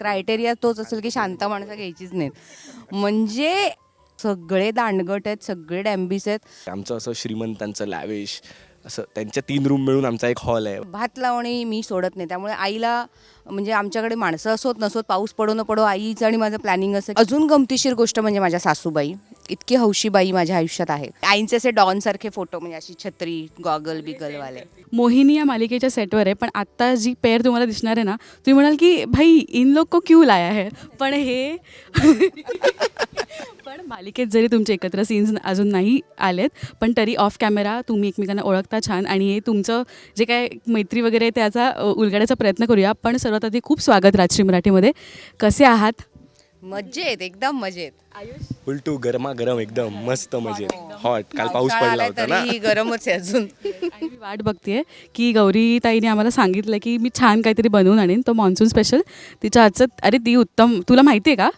Criteria तोच असेल की शांत माणसं घ्यायचीच नाहीत. म्हणजे सगळे दांडगट आहेत, सगळे डॅम्बिस आहेत. आमचं असं श्रीमंतांचं लॅविश असं त्यांच्या 3 रूम मिळून आमचा एक हॉल आहे. भात लावणी मी सोडत नाही, त्यामुळे आईला म्हणजे आमच्याकडे माणसं असोत नसोत, पाऊस पडो न पडो, आईचं आणि माझं प्लॅनिंग असं. अजून गमतीशीर गोष्ट म्हणजे माझ्या सासूबाई, इतकी हौशी बाई माझ्या आयुष्यात आहे. आईंचे असे डॉनसारखे फोटो, म्हणजे अशी छत्री गॉगल बिगलवाले. मोहिनी या मालिकेच्या सेटवर आहे, पण आत्ता जी पेअर तुम्हाला दिसणार आहे ना, तुम्ही म्हणाल की भाई इन लोग को क्यों लाया है, पण हे पण मालिकेत जरी तुमचे एकत्र सीन्स अजून नाही आलेत, पण तरी ऑफ कॅमेरा तुम्ही एकमेकांना ओळखता छान. आणि हे तुमचं जे काय मैत्री वगैरे आहे त्याचा उलगडायचा प्रयत्न करूया. पण सर्वात आधी खूप स्वागत राजश्री मराठीमध्ये. कसे आहात? मजेत, एकदम मजेत. उलटू गरमागरम एकदम मस्त मजेत, हॉट. काल पाऊस पावसाळा पडला आलाय होता ना. तरी गरमच आहे अजून. आणि मी वाट बघतेय की गौरी ताईने आम्हाला सांगितलं की मी छान काहीतरी बनवून आणेन, तो मॉन्सून स्पेशल. तिच्या हातचं अरे ती उत्तम. तुला माहिती आहे का?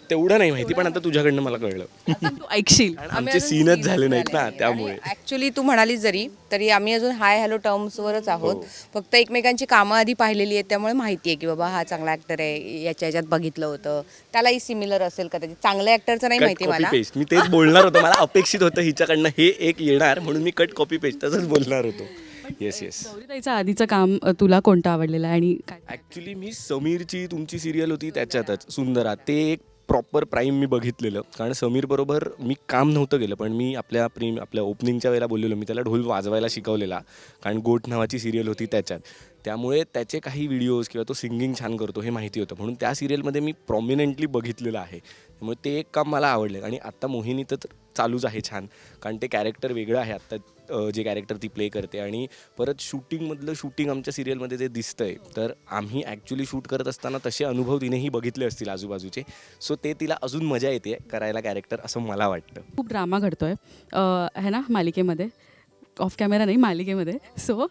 तेवढं नाही माहिती, पण आता तुझ्याकडनं मला कळलं. तू ऐकशील. आमचे सीनच झाले नाहीत ना, त्यामुळे. ऍक्च्युली तू म्हणाली जरी तरी आम्ही अजून हाय हॅलो टर्म्सवरच आहोत. फक्त एकमेकांची कामं आधी पाहिलेली आहेत, त्यामुळे माहिती आहे की बाबा हा चांगला ऍक्टर आहे, याच्यात बघितलं होतं, त्यालाही सिमिलर असेल कदाचित. चांगल्या ऍक्टरचं नाही माहिती मला. पेस्ट मी तेच बोलणार होतो. मला अपेक्षित होतं हिच्याकडनं हे एक येणार, म्हणून मी कट कॉपी पेस्ट तसंच बोलणार होतो. Yes yes. गौरी ताईचं आधीचं काम तुला कोणतं आवडलेलं आहे आणि काय? ॲक्च्युली मी समीरची तुमची सिरियल होती त्याच्यातच सुंदरा, ते एक प्रॉपर प्राईम मी बघितलेलं. कारण समीरबरोबर मी काम नव्हतं केलं, पण मी आपल्या ओपनिंगच्या वेळेला बोललेलो, मी त्याला ढोल वाजवायला शिकवलेला. कारण गोट नावाची सिरियल होती त्याच्यात, त्यामुळे त्याचे काही व्हिडिओज किंवा तो सिंगिंग छान करतो हे माहिती होतं, म्हणून त्या सिरियलमध्ये मी प्रॉमिनंटली बघितलेलं आहे. त्यामुळे ते एक काम मला आवडलं. आणि आत्ता मोहिनी तर चालूच आहे छान, कारण ते कॅरेक्टर वेगळं आहे आत्ता जे कॅरेक्टर ती प्ले करते. आणि परत शूटिंग आमच्या सिरियलमध्ये जे दिसतंय, तर आम्ही ॲक्च्युली शूट करत असताना तसे अनुभव तिनेही बघितले असतील आजूबाजूचे. सो ते तिला अजून मजा येते करायला कॅरेक्टर, असं मला वाटतं. खूप ड्रामा घडतोय है ना मालिकेमध्ये, ऑफ कॅमेरा नाही मालिकेमध्ये. सो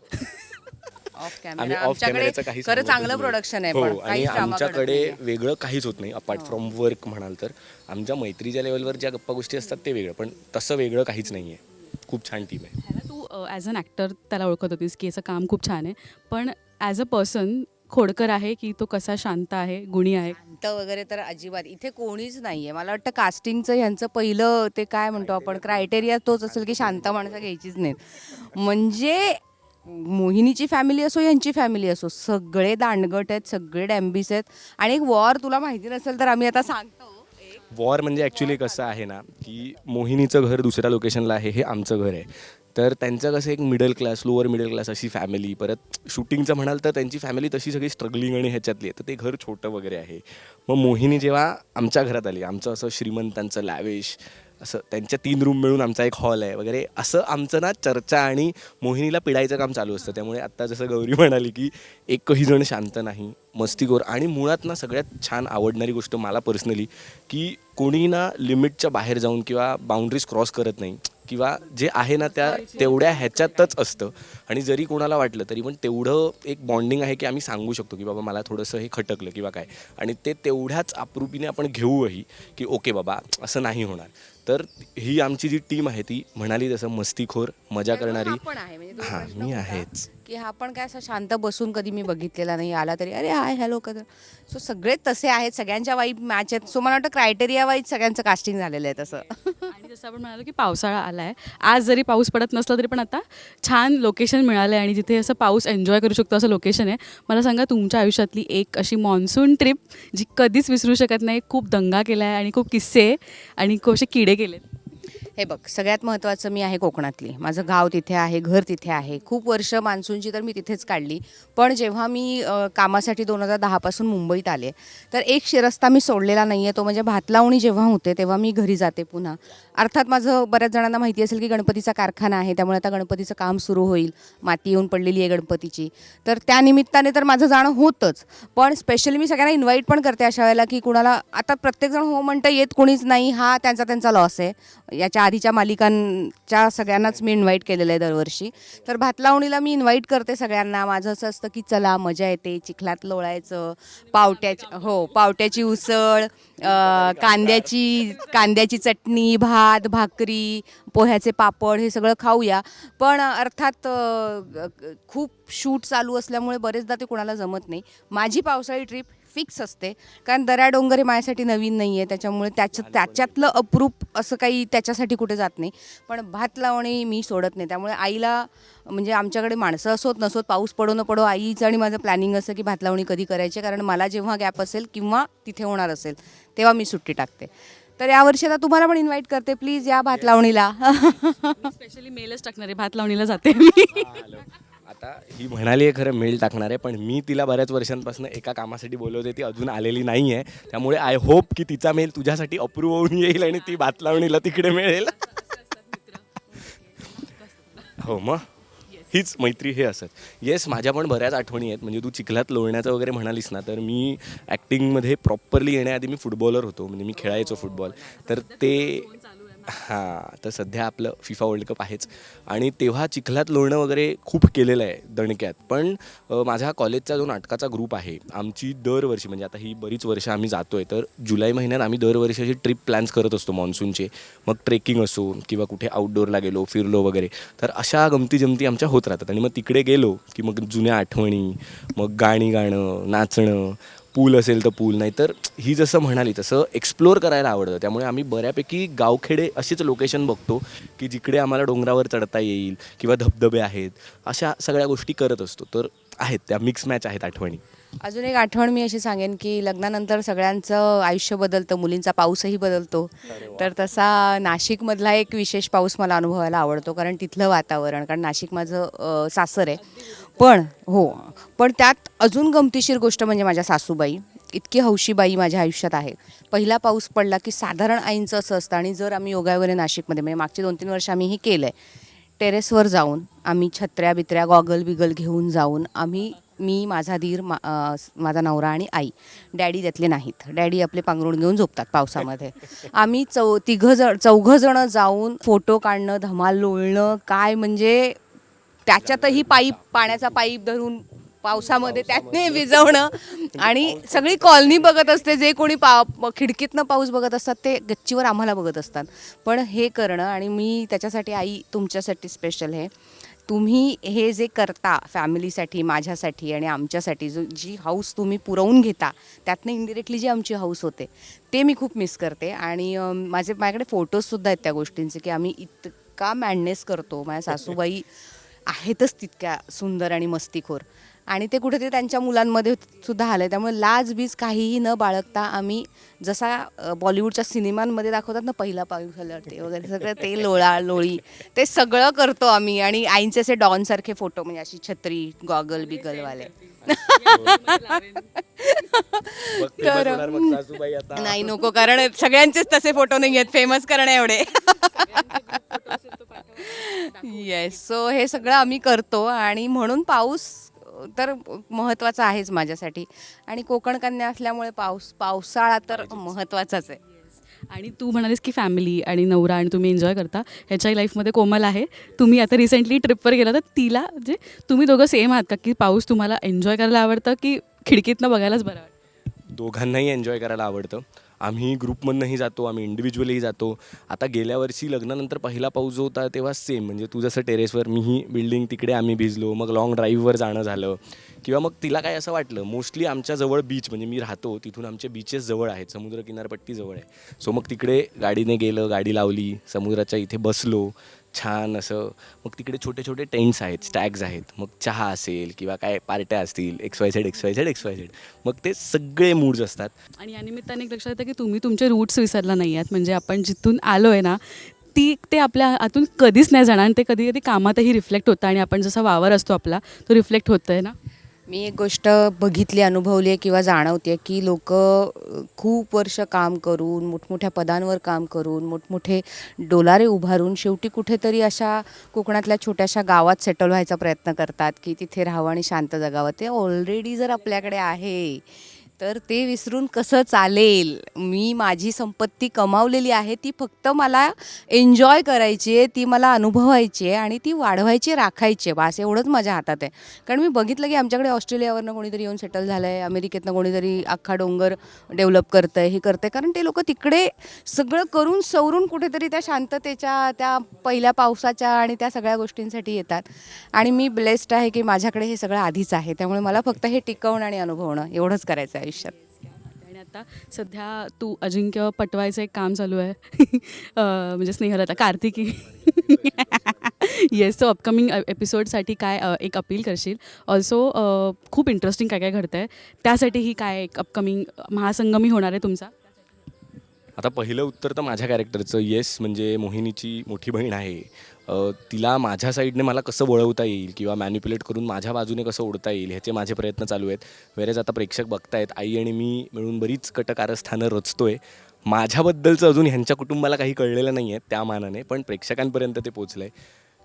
ऑफ आम्ही कॅमेरा ऑफ आमच्याकडे कॅमेऱ्याचं काही खरं सांगतच चांगलं नाही. प्रोडक्शन आहे, हो, पण आणि काहीच drama घडत आमच्याकडे नाहीये. वेगळं काहीच होत नाही अपार्ट फ्रॉम वर्क म्हणाल तर. आमच्या मैत्रीच्या लेवलवर ज्या गप्पा गोष्टी असतात ते वेगळं, पण तसं वेगळं काहीच नाही आहे. खूप छान टीम आहे. है ना, तू ॲज अन ॲक्टर त्याला ओळखत होतीस की याचं काम खूप छान आहे, पण ॲज अ पर्सन खोडकर आहे की तो कसा शांत आहे, गुणी आहे? शांत वगैरे तर अजिबात इथे कोणीच नाहीये. मला वाटतं कास्टिंगचं ह्यांचं पहिलं ते काय म्हणतो आपण क्रायटेरिया तोच असेल की शांत माणसं घ्यायचीच नाहीत. म्हणजे मोहिनीची फॅमिली असो, यांची फॅमिली असो, सगळे दांडगट आहेत, सगळे डॅम्बिस आहेत. आणि एक वॉर तुला माहिती नसेल तर आम्ही आता सांगतो. वॉर म्हणजे ॲक्च्युली कसं आहे ना, की मोहिनीचं घर दुसऱ्या लोकेशनला आहे, हे आमचं घर आहे. तर त्यांचं कसं एक middle class, lower middle class अशी फॅमिली. परत शूटिंगचं म्हणाल तर त्यांची फॅमिली तशी सगळी स्ट्रगलिंग आणि ह्याच्यातली आहे, तर ते घर छोटं वगैरे आहे. मग मोहिनी जेव्हा आमच्या घरात आली, आमचं असं श्रीमंतांचं लॅविश असं त्यांच्या 3 रूम मिळून आमचा एक हॉल आहे वगैरे, असं आमचं ना चर्चा आणि मोहिनीला पिडायचं काम चालू असतं. त्यामुळे आत्ता जसं गौरी म्हणाली की एकही जण शांत नाही, मस्तीखोर. आणि मुळात ना सगळ्यात छान आवडणारी गोष्ट मला पर्सनली, की कोणी ना लिमिटच्या बाहेर जाऊन किंवा बाउंड्रीज क्रॉस करत नाही, किंवा जे आहे ना त्या तेवढ्या ह्याच्यातच असतं. आणि जरी कोणाला वाटलं तरी पण तेवढं एक बॉन्डिंग आहे की आम्ही सांगू शकतो की बाबा मला थोडंसं हे खटकलं किंवा काय, आणि ते तेवढ्याच आप्रुपीने आपण घेऊही की ओके बाबा असं नाही होणार. तर ही आमची जी टीम आहे ती म्हणाली तसं मस्तीखोर, मजा करणारी. हा पण आहे, म्हणजे तो हां, प्रश्न मी होता आहेच. की हा पण काय असं शांत बसून कधी मी बघितलेला नाही. आला तरी अरे हाय हॅलो कधी. सो सगळेच तसे आहेत, सगळ्यांच्या वाईब मॅच आहेत. सो मला वाटतं क्रायटेरिया वाईज सगळ्यांचं कास्टिंग झालेलं आहे तसं. आणि जसं आपण म्हणालो की पावसाळा आला आहे, आज जरी पाऊस पडत नसला तरी पण आता छान लोकेशन मिळालं आहे आणि जिथे असं पाऊस एन्जॉय करू शकतो असं लोकेशन आहे. मला सांगा तुमच्या आयुष्यातली एक अशी मॉन्सून ट्रिप जी कधीच विसरू शकत नाही, खूप दंगा केला आहे आणि खूप किस्से आणि खूप असे किडे केलेत. हे बघ, सगळ्यात महत्त्वाचं मी आहे कोकणातली. माझं गाव तिथे आहे, घर तिथे आहे. खूप वर्ष मान्सूनची तर मी तिथेच काढली. पण जेव्हा मी कामासाठी 2010 पासून मुंबईत आले, तर एक रस्ता मी सोडलेला नाही आहे, तो म्हणजे भात लावणी जेव्हा होते तेव्हा मी घरी जाते पुन्हा. अर्थात माझं बऱ्याच जणांना माहिती असेल की गणपतीचा कारखाना आहे, त्यामुळे आता गणपतीचं काम सुरू होईल. माती येऊन पडलेली आहे गणपतीची, तर त्या निमित्ताने तर माझं जाणं होतंच. पण स्पेशली मी सगळ्यांना इन्व्हाइट पण करते अशा वेळेला की कुणाला, आता प्रत्येकजण हो म्हणतं येत कोणीच नाही, हा त्यांचा लॉस आहे. याच्या आधीच्या मालिकांच्या सगळ्यांनाच मी इन्व्हाइट केलेलं आहे दरवर्षी. तर भात लावणीला मी इन्व्हाइट करते सगळ्यांना. माझं असं असतं की चला मजा येते, चिखलात लोळायचं, पावट्याची उसळ, कांद्याची चटणी, भात भाकरी, पोह्याचे पापड, हे सगळं खाऊया. पण अर्थात खूप शूट चालू असल्यामुळे बरेचदा ते कोणाला जमत नाही. माझी पावसाळी ट्रिप फिक्स असते, कारण दऱ्या डोंगर हे माझ्यासाठी नवीन नाही आहे, त्याच्यामुळे त्याच्यातलं अप्रूप असं काही त्याच्यासाठी कुठे जात नाही. पण भात लावणे मी सोडत नाही. त्यामुळे आईला म्हणजे आमच्याकडे माणसं असोत नसोत, पाऊस पडो न पडो, आईचं आणि माझं प्लॅनिंग असं की भात लावणी कधी करायची, कारण मला जेव्हा गॅप असेल किंवा तिथे होणार असेल तेव्हा मी सुट्टी टाकते. तर यावर्षी आता तुम्हाला पण इन्व्हाइट करते, प्लीज या भात लावणीला. स्पेशली मेलच टाकणार आहे, भात लावणीला जाते मी. आता ही म्हणाली आहे खरं मेल टाकणार आहे, पण मी तिला बऱ्याच वर्षांपासून एका कामासाठी बोलवते, ती अजून आलेली नाही आहे. त्यामुळे आय होप की तिचा मेल तुझ्यासाठी अप्रूव्ह होऊन येईल आणि ती भात लावणीला तिकडे मिळेल. हो मग हीच मैत्री हे असत. येस, माझ्या पण बऱ्याच आठवणी आहेत. म्हणजे तू चिखलात लोळण्याचं वगैरे म्हणालीस ना, तर मी ॲक्टिंगमध्ये प्रॉपरली येण्याआधी मी फुटबॉलर होतो. म्हणजे मी खेळायचो फुटबॉल. तर ते हां, तर सध्या आपलं फिफा वर्ल्ड कप आहेच आणि तेव्हा चिखलात लोळणं वगैरे खूप केलेलं आहे दणक्यात. पण माझ्या कॉलेजचा जो नाटकाचा ग्रुप आहे, आमची दरवर्षी म्हणजे आता ही बरीच वर्ष आम्ही जातो आहे, तर जुलै महिन्यात आम्ही दरवर्षी अशी ट्रिप प्लॅन्स करत असतो मॉन्सूनचे. मग ट्रेकिंग असो किंवा कुठे आउटडोअरला गेलो, फिरलो वगैरे, तर अशा गमती जमती आमच्या होत राहतात. आणि मग तिकडे गेलो की मग जुन्या आठवणी, मग गाणी गाणं, नाचणं, पूल असेल तर पूल, नाही तर ही जसं म्हणाली तसं एक्सप्लोअर करायला आवडतं. त्यामुळे आम्ही बऱ्यापैकी गावखेडे अशीच लोकेशन बघतो की जिकडे आम्हाला डोंगरावर चढता येईल किंवा धबधबे आहेत, अशा सगळ्या गोष्टी करत असतो. तर आहेत त्या मिक्स मॅच आहेत आठवणी. अजून एक आठवण मी अशी सांगेन की लग्नानंतर सगळ्यांचं आयुष्य बदलतं, मुलींचा पाऊसही बदलतो. तर तसा नाशिकमधला एक विशेष पाऊस मला अनुभवायला आवडतो, कारण तिथलं वातावरण, कारण नाशिक माझं सासर आहे. पण त्यात अजून गमतीशीर गोष्ट म्हणजे माझ्या सासूबाई, इतकी हौशी बाई माझ्या आयुष्यात आहे. पहिला पाऊस पडला की साधारण आईंचं असं असतं, आणि जर आम्ही योगायोगाने नाशिकमध्ये म्हणजे मागची 2-3 वर्ष आम्ही हे केलं आहे, टेरेसवर जाऊन आम्ही छत्र्या बित्र्या गॉगल बिगल घेऊन जाऊन मी माझा दीर माझा नवरा आणि आई, डॅडी त्यातले नाहीत, डॅडी आपले पांघरूण घेऊन झोपतात पावसामध्ये. आम्ही चौघं जण जाऊन फोटो काढणं, धमाल लोळणं, काय म्हणजे त्याच्यातही पाण्याचा पाईप धरून पावसामध्ये त्याने विजवणं, आणि सगळी कॉलनी बघत असते, जे कोणी खिडकीतनं पाऊस बघत असतात ते गच्चीवर आम्हाला बघत असतात. पण हे करणं, आणि मी त्याच्यासाठी आई तुमच्यासाठी स्पेशल आहे, तुम्ही हे जे करता फॅमिलीसाठी, माझ्यासाठी आणि आमच्यासाठी, जी हाऊस तुम्ही पुरवून घेता, त्यातनं इनडिरेक्टली जी आमची हाऊस होते ते मी खूप मिस करते. आणि माझ्याकडे फोटोजसुद्धा आहेत त्या गोष्टींचे, की आम्ही इतका मॅडनेस करतो. माझ्या सासूबाई आहेतच तितक्या सुंदर आणि मस्तीखोर, आणि ते कुठेतरी त्यांच्या मुलांमध्ये सुद्धा आलं आहे. त्यामुळे लाजबीज काहीही न बाळगता आम्ही, जसा बॉलिवूडच्या सिनेमांमध्ये दाखवतात ना, पहिला पाऊस हलते वगैरे, सगळं ते लोळी ते सगळं करतो आम्ही. आणि आईंचे असे डॉनसारखे फोटो, म्हणजे अशी छत्री गॉगल बिगलवाले. तर नाही, नको, कारण सगळ्यांचेच तसे फोटो नाही आहेत फेमस करणे एवढे. येस, सो हे सगळं आम्ही करतो, आणि म्हणून पाऊस तर महत्त्वाचा आहेच माझ्यासाठी. आणि कोकण कन्या असल्यामुळे पावसाळा तर महत्त्वाचाच आहे. आणि तू म्हणालीस की फॅमिली आणि नवरा आणि तुम्ही एन्जॉय करता, ह्याच्याही लाईफमध्ये कोमल आहे. तुम्ही आता रिसेंटली ट्रिपवर गेला, तर तिला म्हणजे तुम्ही दोघं सेम आहात का, की पाऊस तुम्हाला एन्जॉय करायला आवडतं की खिडकीतनं बघायलाच बरं वाटतं? दोघांनाही एन्जॉय करायला आवडतं. आम्ही ग्रुपमधनंही जातो, आम्ही इंडिव्हिज्युअली जातो. आता गेल्या वर्षी लग्नानंतर पहिला पाऊस जो होता तेव्हा सेम, म्हणजे तू जसं टेरेसवर, मीही बिल्डिंग, तिकडे आम्ही भिजलो, मग लाँग ड्राईव्हवर जाणं झालं, किंवा मग तिला काय असं वाटलं, मोस्टली आमच्या जवळ बीच, म्हणजे मी राहतो तिथून आमचे बीचेस जवळ आहेत, समुद्र किनारपट्टी जवळ आहे. सो मग तिकडे गाडीने गेलं, गाडी लावली, समुद्राच्या इथे बसलो छान असं. मग तिकडे छोटे छोटे टेंट्स आहेत, स्टॅग्स आहेत, मग चहा असेल किंवा काय पार्ट्या असतील, XYZ. मग ते सगळे मूड्स असतात. आणि या निमित्ताने एक लक्षात येतं की तुम्ही तुमचे रूट्स विसरला नाही आहात. म्हणजे आपण जिथून आलो आहे ना, ते आपल्या आतून कधीच नाही जाणार, आणि ते कधी कधी कामातही रिफ्लेक्ट होतं, आणि आपण जसा वावर असतो आपला तो रिफ्लेक्ट होतं आहे ना. मी एक गोष्ट बघितली, अनुभवली आहे किंवा जाणवते की लोक खूप वर्ष काम करून, मोठमोठ्या पदांवर काम करून, मोठमोठे डोलारे उभारून शेवटी कुठेतरी अशा कोकणातल्या छोट्याशा गावात सेटल व्हायचा प्रयत्न करतात, की तिथे राहावं आणि शांत जगावं. ते ऑलरेडी जर आपल्याकडे आहे तर ते विसरून कसं चालेल. मी माझी संपत्ती कमावलेली आहे, ती फक्त मला एन्जॉय करायची आहे, ती मला अनुभवायची आहे आणि ती वाढवायची, राखायची आहे, बस एवढंच माझ्या हातात आहे. कारण मी बघितलं की आमच्याकडे ऑस्ट्रेलियावरनं कोणीतरी येऊन सेटल झालं आहे, अमेरिकेतनं कोणीतरी अख्खा डोंगर डेव्हलप करतं आहे, हे करतं आहे, कारण ते लोक तिकडे सगळं करून सवरून कुठेतरी त्या शांततेच्या, त्या पहिल्या पावसाच्या आणि त्या सगळ्या गोष्टींसाठी येतात. आणि मी ब्लेस्ड आहे की माझ्याकडे हे सगळं आधीच आहे, त्यामुळे मला फक्त हे टिकवणं आणि अनुभवणं एवढंच करायचं आहे आयुष्यात. आता सध्या तू अजिंक्य पटवायचं एक काम चालू आहे म्हणजे स्नेहल आता कार्तिकी येस. सो अपकमिंग एपिसोडसाठी काय एक अपील करशील? ऑल्सो खूप इंटरेस्टिंग काय काय घडतं आहे, त्यासाठीही काय एक अपकमिंग महासंगमी होणार आहे तुमचा? आता पहिलं उत्तर तर माझ्या कॅरेक्टरचं. येस, म्हणजे मोहिनीची मोठी बहीण आहे. तिला माझ्या साईडने मला कसं वळवता येईल किंवा मॅनिप्युलेट करून माझ्या बाजूने कसं ओढता येईल ह्याचे माझे प्रयत्न चालू आहेत. वेळेस आता प्रेक्षक बघतायत, आई आणि मी मिळून बरीच कटकारस्थानं रचतोय. माझ्याबद्दलचं अजून ह्यांच्या कुटुंबाला काही कळलेलं नाही आहे त्या मानाने, पण प्रेक्षकांपर्यंत ते पोचलं आहे.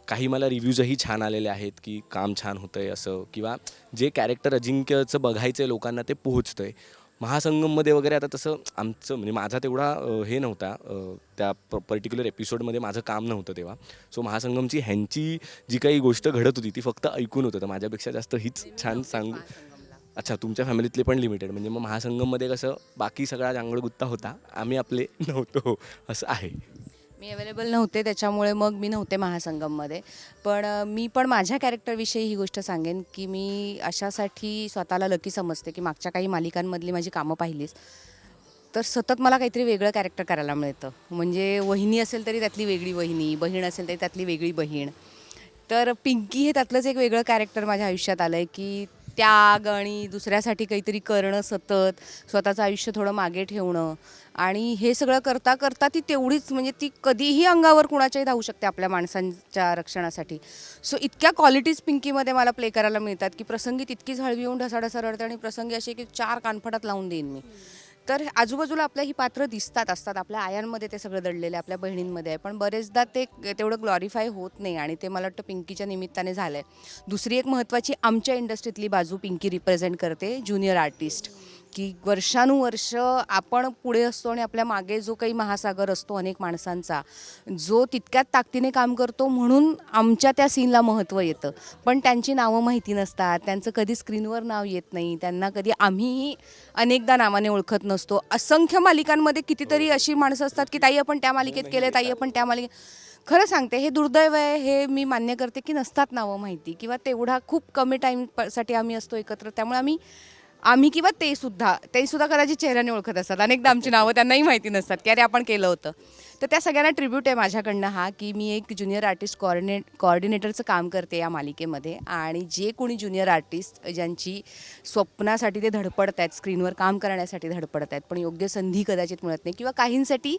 काही मला रिव्ह्यूजही छान आलेले आहेत की काम छान होतं आहे असं, किंवा जे कॅरेक्टर अजिंक्यचं बघायचं आहे लोकांना ते पोहोचतं आहे. महासंगममध्ये वगैरे आता तसं आमचं म्हणजे माझा तेवढा हे नव्हता, त्या पर्टिक्युलर एपिसोडमध्ये माझं काम नव्हतं तेव्हा. सो महासंगमची ह्यांची जी काही गोष्ट घडत होती ती फक्त ऐकून होतं, तर माझ्यापेक्षा जास्त हीच छान सांगू. अच्छा, तुमच्या फॅमिलीतले पण लिमिटेड, म्हणजे मग महासंगममध्ये कसं बाकी सगळा जांगडगुत्ता होता, आम्ही आपले नव्हतो असं आहे. मी अवेलेबल नव्हते, त्याच्यामुळे मग मी नव्हते महासंगममध्ये. पण मी पण माझ्या कॅरेक्टरविषयी ही गोष्ट सांगेन की मी अशासाठी स्वतःला लकी समजते की मागच्या काही मालिकांमधली माझी कामं पाहिलीस तर सतत मला काहीतरी वेगळं कॅरेक्टर करायला मिळतं. म्हणजे वहिनी असेल तरी त्यातली वेगळी वहिनी, बहीण असेल तरी त्यातली वेगळी बहीण. तर पिंकी हे त्यातलंच एक वेगळं कॅरेक्टर माझ्या आयुष्यात आलं आहे की त्याग आणि दुसऱ्यासाठी काहीतरी करणं, सतत स्वतःचं आयुष्य थोडं मागे ठेवणं, आणि हे सगळं करता करता ती तेवढीच म्हणजे ती कधीही अंगावर कुणाच्याही धावू शकते आपल्या माणसांच्या रक्षणासाठी. सो इतक्या क्वालिटीज पिंकीमध्ये मला प्ले करायला मिळतात की प्रसंगी तितकीच हळवी येऊन ढसाढसा रडते आणि प्रसंगी अशी की 4 कानफटात लावून देईन मी. तर आजूबाजूला आपल्या ही पात्र दिसतात असतात, आपल्या आयांमध्ये ते सगळं दडलेलं आहे, आपल्या बहिणींमध्ये आहे, पण बरेचदा ते तेवढं ग्लॉरिफाय होत नाही आणि ते मला वाटतं पिंकीच्या निमित्ताने झालं आहे. दुसरी एक महत्त्वाची आमच्या इंडस्ट्रीतली बाजू पिंकी रिप्रेझेंट करते, ज्युनियर आर्टिस्ट, की वर्षानुवर्ष आपण पुढे असतो आणि आपल्या मागे जो काही महासागर असतो अनेक माणसांचा, जो तितक्यात ताकदीने काम करतो म्हणून आमच्या त्या सीनला महत्त्व येतं. पण त्यांची नावं माहिती नसतात, त्यांचं कधी स्क्रीनवर नाव येत नाही, त्यांना कधी आम्हीही अनेकदा नावाने ओळखत नसतो. असंख्य मालिकांमध्ये कितीतरी अशी माणसं असतात की ताई आपण त्या मालिकेत केलं, ताई आपण त्या मालिकेत. खरं सांगते, हे दुर्दैव आहे, हे मी मान्य करते की नसतात नावं माहिती, किंवा तेवढा खूप कमी टाईमसाठी आम्ही असतो एकत्र, त्यामुळे आम्ही किंवा ते सुद्धा कदाचित चेहऱ्याने ओळखत असतात. अनेकदा आमची नावं त्यांनाही माहिती नसतात की अरे आपण केलं होतं. तर त्या सगळ्यांना ट्रिब्यूट आहे माझ्याकडनं हा, की मी एक ज्युनियर आर्टिस्ट कोऑर्डिनेटरचं काम करते या मालिकेमध्ये. आणि जे कोणी ज्युनियर आर्टिस्ट ज्यांची स्वप्नासाठी ते धडपडत आहेत, स्क्रीनवर काम करण्यासाठी धडपडत आहेत, पण योग्य संधी कदाचित मिळत नाही, किंवा काहींसाठी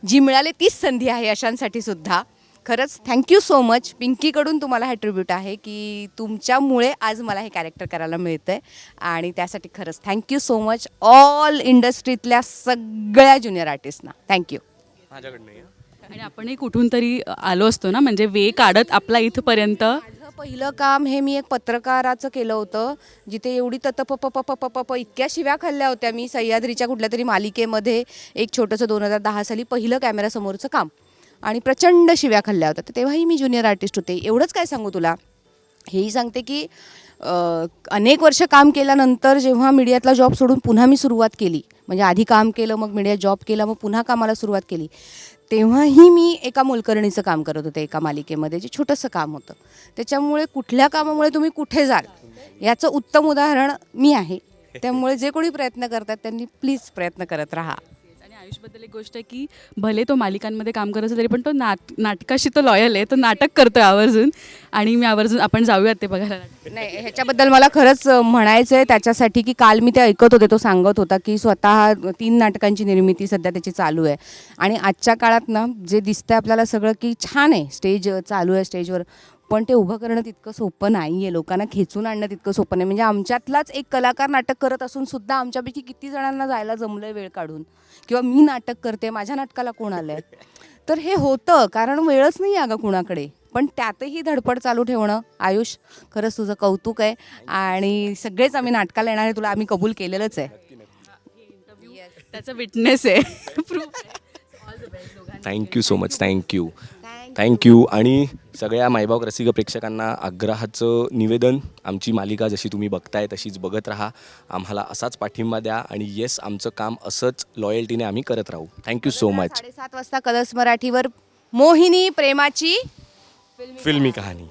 जी मिळाली तीच संधी आहे अशांसाठी सुद्धा खरंच थँक्यू सो मच. पिंकीकडून तुम्हाला हा ट्रिब्यूट आहे की तुमच्यामुळे आज मला हे कॅरेक्टर करायला मिळतं आहे, आणि त्यासाठी खरंच थँक्यू सो मच ऑल इंडस्ट्रीतल्या सगळ्या ज्युनियर आर्टिस्टना. थँक्यू. माझ्याकडनं आणि आपणही कुठून तरी आलो असतो ना, म्हणजे वे काढत आपला इथपर्यंत. माझं पहिलं काम हे मी एक पत्रकाराचं केलं होतं, जिथे एवढी इतक्या शिव्या खाल्ल्या होत्या मी. सह्याद्रीच्या कुठल्या तरी मालिकेमध्ये एक छोटंसं 2010 साली पहिलं कॅमेरासमोरचं काम, आणि प्रचंड शिव्या खाल्ल्या होत्या. तर तेव्हाही मी ज्युनियर आर्टिस्ट होते. एवढंच काय सांगू तुला, हेही सांगते की अनेक वर्ष काम केल्यानंतर जेव्हा मीडियातला जॉब सोडून पुन्हा मी सुरुवात केली, म्हणजे आधी काम केलं, मग मीडियात जॉब केला, मग पुन्हा कामाला सुरुवात केली, तेव्हाही मी एका मोलकरणीचं काम करत होते एका मालिकेमध्ये, जे छोटंसं काम होतं. त्याच्यामुळे कुठल्या कामामुळे तुम्ही कुठे जाल याचं उत्तम उदाहरण मी आहे. त्यामुळे जे कोणी प्रयत्न करतात त्यांनी प्लीज प्रयत्न करत राहा. आणि आयुषबद्दल एक गोष्ट आहे की भले तो मालिकांमध्ये काम करायचं तरी पण तो नाटकाशी तो लॉयल आहे, तो नाटक करतोय आवर्जून, आणि मी आवर्जून आपण जाऊयात ते बघायला. नाही, ह्याच्याबद्दल मला खरंच म्हणायचं आहे त्याच्यासाठी की काल मी ते ऐकत होते, तो सांगत होता की स्वतः 3 नाटकांची निर्मिती सध्या त्याची चालू आहे. आणि आजच्या काळात ना जे दिसतंय आपल्याला सगळं की छान आहे, स्टेज चालू आहे स्टेजवर, पण ते उभं करणं तितकं सोपं नाही आहे, लोकांना खेचून आणणं तितकं सोपं नाही. म्हणजे आमच्यातलाच एक कलाकार नाटक करत असून सुद्धा आमच्यापैकी किती जणांना जायला जमलं आहे वेळ काढून, किंवा मी नाटक करते, माझ्या नाटकाला कोण आलं आहे. तर हे होतं कारण वेळच नाही अगं कुणाकडे, पण त्यातही धडपड चालू ठेवणं. आयुष, खरंच तुझं कौतुक आहे, आणि सगळेच आम्ही नाटकाला येणार आहे, तुला आम्ही कबूल केलेलंच आहे. त्याचा विटनेस आहे, प्रूफ आहे. Thank you so much. थँक्यू. आणि सगळ्या मायबाप रसिक प्रेक्षकांना आग्रहाचं निवेदन, आमची मालिका जशी तुम्ही बघताय तशीच बघत राहा, आम्हाला असाच पाठिंबा द्या, आणि येस, आमचं काम असंच लॉयल्टीने आम्ही करत राहू. Thank you so much. 7:30 वाजता कलर्स मराठीवर मोहिनी प्रेमाची फिल्मी कहाणी.